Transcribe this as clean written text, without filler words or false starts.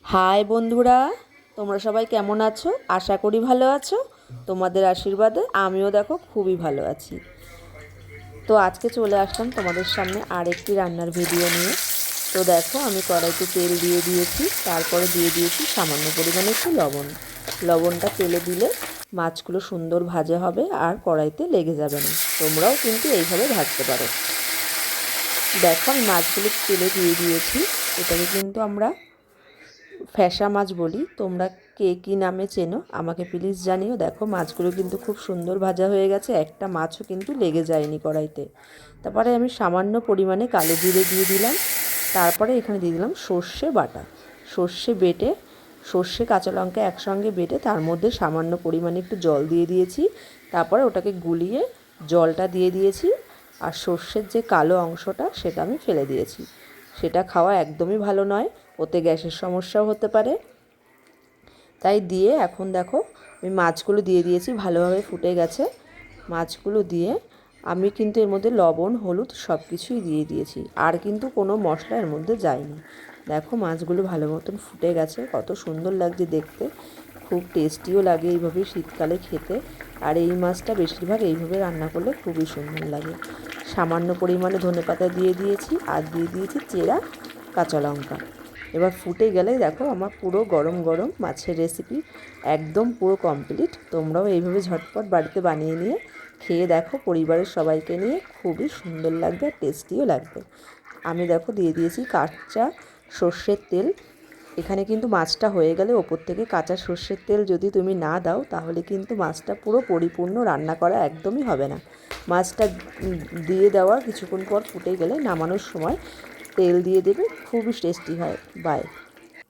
High বন্ধুরা, তোমরা সবাই কেমন আছো? আশা করি ভালো আছো। তোমাদের আশীর্বাদে আমিও দেখো খুবই ভালো আছি। তো আজকে চলে আসলাম তোমাদের সামনে আরেকটি রান্নার ভিডিও নিয়ে। তো দেখো, আমি কড়াইতে তেল দিয়ে দিয়েছি, তারপরে দিয়ে দিয়েছি সামান্য পরিমাণে একটু লবণ। লবণটা তেলে দিলে মাছগুলো সুন্দর ভাজা হবে আর কড়াইতে লেগে যাবে না। তোমরাও কিন্তু এইভাবে ভাজতে পারো। দেখো, আমি মাছগুলো তেলে দিয়ে দিয়েছি। এটাকে কিন্তু আমরা ফ্যাসা মাছ বলি, তোমরা কে কী নামে চেনো আমাকে প্লিজ জানিও। দেখো, মাছগুলো কিন্তু খুব সুন্দর ভাজা হয়ে গেছে, একটা মাছও কিন্তু লেগে যায়নি কড়াইতে। তারপরে আমি সামান্য পরিমাণে কালো জিরে দিয়ে দিলাম। তারপরে এখানে দিয়ে দিলাম সর্ষে বাটা, সর্ষে বেটে, সর্ষে কাঁচা লঙ্কা একসঙ্গে বেটে তার মধ্যে সামান্য পরিমাণে একটু জল দিয়ে দিয়েছি। তারপরে ওটাকে গুলিয়ে জলটা দিয়ে দিয়েছি, আর সর্ষের যে কালো অংশটা সেটা আমি ফেলে দিয়েছি। সেটা খাওয়া একদমই ভালো নয়, ওতে গ্যাসের সমস্যাও হতে পারে। তাই দিয়ে এখন দেখো, আমি মাছগুলো দিয়ে দিয়েছি, ভালোভাবে ফুটে গেছে। মাছগুলো দিয়ে আমি কিন্তু এর মধ্যে লবণ হলুদ সব কিছুই দিয়ে দিয়েছি, আর কিন্তু কোনো মশলা এর মধ্যে যায়নি। দেখো, মাছগুলো ভালো মতন ফুটে গেছে, কত সুন্দর লাগছে দেখতে, খুব টেস্টিও লাগে এইভাবে শীতকালে খেতে। আর এই মাছটা বেশিরভাগ এইভাবে রান্না করলে খুবই সুন্দর লাগে। সামান্য পরিমাণে ধনেপাতা দিয়ে দিয়েছি, আর দিয়ে দিয়েছি চেরা কাঁচা লঙ্কা। এবার ফুটে গেলে দেখো, আমার পুরো গরম গরম মাছের রেসিপি একদম পুরো কমপ্লিট। তোমরাও এইভাবে ঝটপট বাড়িতে বানিয়ে নিয়ে খেয়ে দেখো, পরিবারের সবাইকে নিয়ে খুবই সুন্দর লাগবে আর টেস্টিও লাগবে। আমি দেখো দিয়ে দিয়েছি কাঁচা সর্ষের তেল। এখানে কিন্তু মাছটা হয়ে গেলে ওপর থেকে কাঁচা সর্ষের তেল যদি তুমি না দাও, তাহলে কিন্তু মাছটা পুরো পরিপূর্ণ রান্না করা একদমই হবে না। মাছটা দিয়ে দেওয়ার কিছুক্ষণ পর ফুটে গেলে নামানোর সময় তেল দিয়ে দেবে, খুবই টেস্টি হয়। বাই।